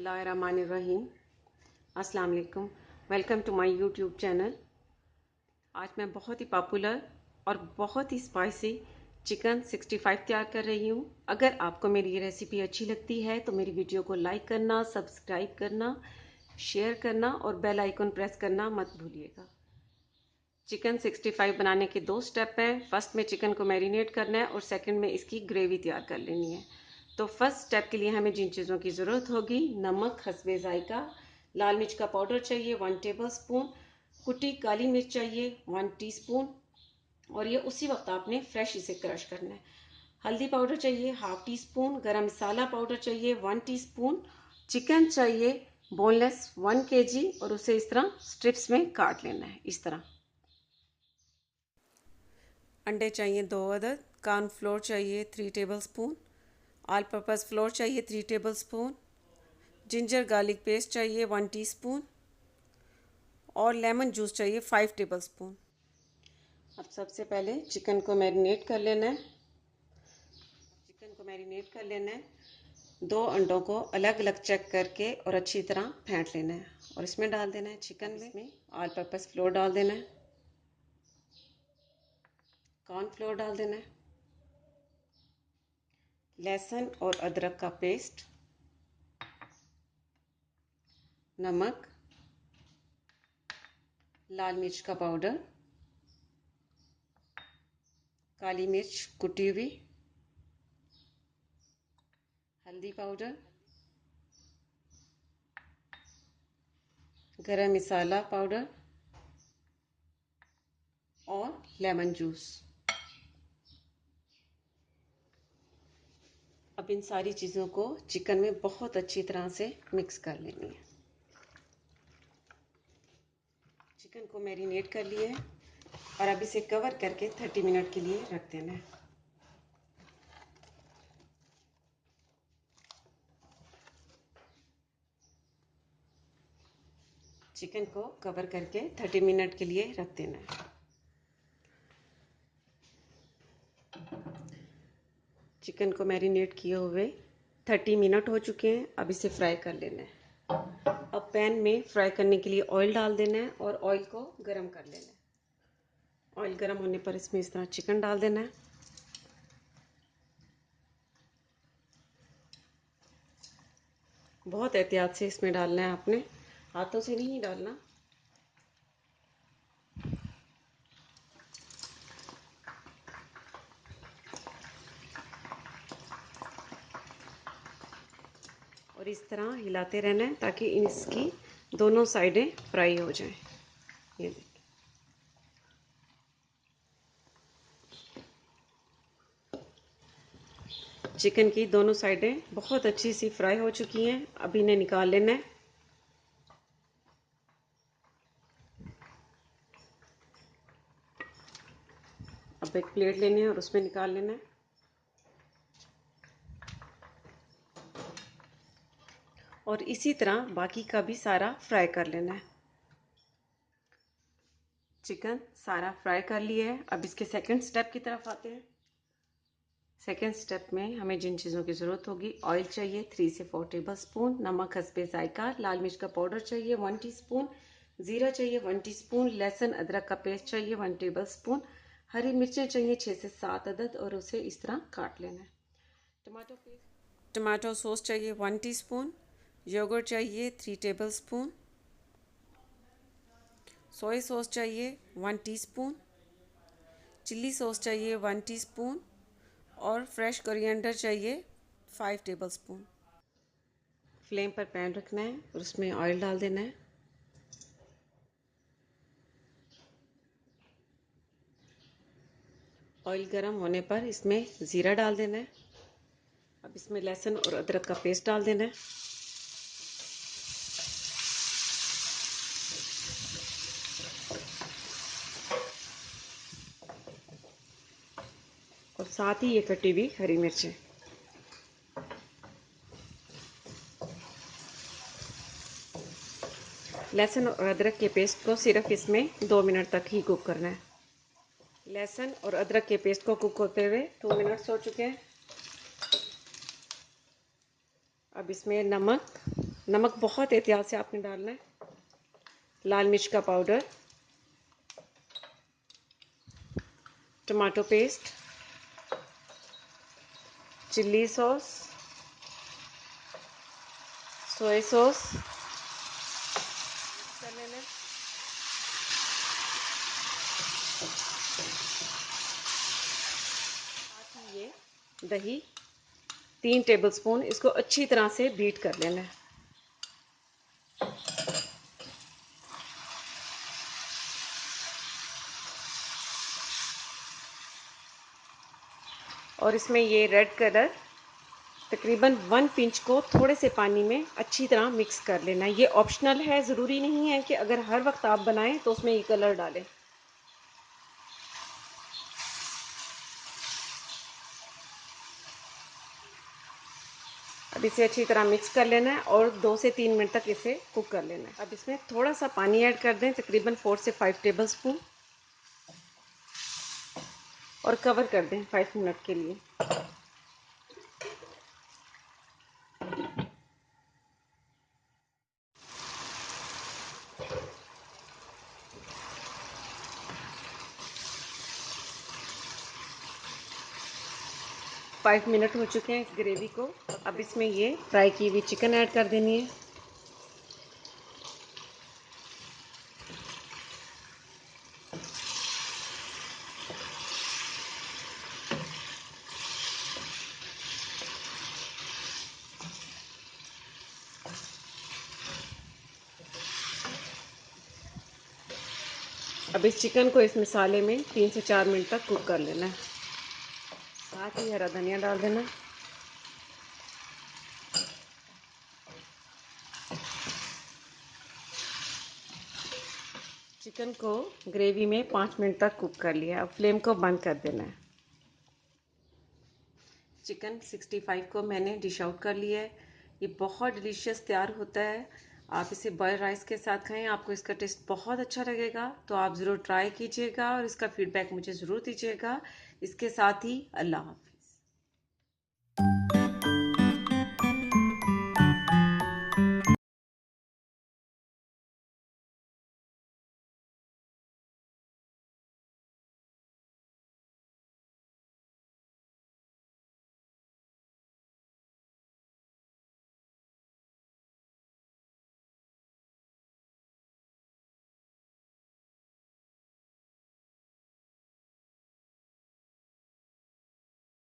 बिस्मिल्लाहिर्रहमानिर्रहीम। अस्सलाम वालेकुम। Welcome to my YouTube channel. आज मैं बहुत ही पॉपुलर और बहुत ही स्पाइसी चिकन 65 तैयार कर रही हूँ। अगर आपको मेरी ये रेसिपी अच्छी लगती है तो मेरी वीडियो को लाइक करना, सब्सक्राइब करना, शेयर करना और बेल आइकन प्रेस करना मत भूलिएगा। चिकन 65 बनाने के 2 स्टेप हैं। फर्स्ट में चिकन को मैरिनेट करना है और सेकंड में इसकी ग्रेवी तैयार कर लेनी है। तो फर्स्ट स्टेप के लिए हमें जिन चीज़ों की ज़रूरत होगी, नमक हस्बे ज़ायका, लाल मिर्च का पाउडर चाहिए 1 टेबल स्पून, कुटी काली मिर्च चाहिए 1 टीस्पून और ये उसी वक्त आपने फ्रेश इसे क्रश करना है। हल्दी पाउडर चाहिए 1/2 टीस्पून, गरम मसाला पाउडर चाहिए 1 टीस्पून, चिकन चाहिए बोनलेस 1 kg और उसे इस तरह स्ट्रिप्स में काट लेना है इस तरह। अंडे चाहिए 2 अदद, कॉर्नफ्लोर चाहिए 3 table spoon, all purpose floor चाहिए 3 table spoon, ginger garlic paste चाहिए 1 टीस्पून और लेमन जूस चाहिए 5 टेबल स्पून। अब सबसे पहले चिकन को मैरिनेट कर लेना है। दो अंडों को अलग अलग चेक करके और अच्छी तरह फेंट लेना है और इसमें डाल देना है चिकन में ऑल पर्पज़ फ्लोर डाल देना है, कॉर्नफ्लोर डाल देना है, लहसुन और अदरक का पेस्ट, नमक, लाल मिर्च का पाउडर, काली मिर्च कुटी हुई, हल्दी पाउडर, गरम मसाला पाउडर और लेमन जूस। अब इन सारी चीज़ों को चिकन में बहुत अच्छी तरह से मिक्स कर लेनी है। चिकन को मैरिनेट कर लिए है और अब इसे कवर करके 30 मिनट के लिए रख देना है। चिकन को कवर करके 30 मिनट के लिए रख देना है। चिकन को मैरिनेट किए हुए 30 मिनट हो चुके हैं। अब इसे फ्राई कर लेना है। अब पैन में फ्राई करने के लिए ऑयल डाल देना है और ऑयल को गरम कर लेना है। ऑयल गरम होने पर इसमें इस तरह चिकन डाल देना है। बहुत एहतियात से इसमें डालना है, आपने हाथों से नहीं डालना। और इस तरह हिलाते रहना है ताकि इसकी दोनों साइडें फ्राई हो जाएं। ये देखिए, चिकन की दोनों साइडें बहुत अच्छी सी फ्राई हो चुकी हैं। अब इन्हें निकाल लेना है। अब एक प्लेट लेनी है और उसमें निकाल लेना है। और इसी तरह बाकी का भी सारा फ्राई कर लेना है। चिकन सारा फ्राई कर लिया है। अब इसके सेकंड स्टेप की तरफ आते हैं। सेकंड स्टेप में हमें जिन चीज़ों की ज़रूरत होगी, ऑयल चाहिए 3 से 4 टेबल स्पून, नमक हस्बे जायका, लाल मिर्च का पाउडर चाहिए 1 टीस्पून, ज़ीरा चाहिए 1 टीस्पून, लहसुन अदरक का पेस्ट चाहिए 1 टेबल स्पून, हरी मिर्चें चाहिए 6 से 7 अदद और उसे इस तरह काट लेना है। टमाटो सॉस चाहिए 1 टीस्पून, योगर्ट चाहिए 3 टेबल स्पून, सोया सॉस चाहिए 1 टीस्पून, चिल्ली सॉस चाहिए 1 टीस्पून और फ्रेश कोरिएंडर चाहिए 5 टेबल स्पून। फ्लेम पर पैन रखना है और उसमें ऑयल डाल देना है। ऑयल गर्म होने पर इसमें ज़ीरा डाल देना है। अब इसमें लहसुन और अदरक का पेस्ट डाल देना है। और साथ ही ये कटी हुई हरी मिर्चें। लहसुन और अदरक के पेस्ट को सिर्फ इसमें 2 मिनट तक ही कुक करना है। लहसुन और अदरक के पेस्ट को कुक होते हुए 2 मिनट हो चुके हैं। अब इसमें नमक, नमक बहुत एहतियात से आपने डालना है। लाल मिर्च का powder, tomato paste, chilli sauce, soya sauce कर लेना। साथ ही ये दही 3 टेबलस्पून, इसको अच्छी तरह से बीट कर लेना है। और इसमें ये रेड कलर तकरीबन 1 पिंच को थोड़े से पानी में अच्छी तरह मिक्स कर लेना है। ये ऑप्शनल है, ज़रूरी नहीं है कि अगर हर वक्त आप बनाएं तो उसमें ये कलर डालें। अब इसे अच्छी तरह मिक्स कर लेना है और 2 से 3 मिनट तक इसे कुक कर लेना है। अब इसमें थोड़ा सा पानी ऐड कर दें, तकरीबन 4 से 5 टेबलस्पून, और कवर कर दें 5 मिनट के लिए। 5 मिनट हो चुके हैं इस ग्रेवी को। अब इसमें ये फ्राई की हुई चिकन ऐड कर देनी है। अब इस चिकन को इस मसाले में 3 से 4 मिनट तक कुक कर लेना है। साथ ही हरा धनिया डाल देना। चिकन को ग्रेवी में 5 मिनट तक कुक कर लिया। अब फ्लेम को बंद कर देना है। चिकन 65 को मैंने डिश आउट कर लिया है। ये बहुत डिलीशियस तैयार होता है। आप इसे बॉयल राइस के साथ खाएं, आपको इसका टेस्ट बहुत अच्छा लगेगा। तो आप ज़रूर ट्राई कीजिएगा और इसका फीडबैक मुझे ज़रूर दीजिएगा। इसके साथ ही अल्लाह हाफ़िज़।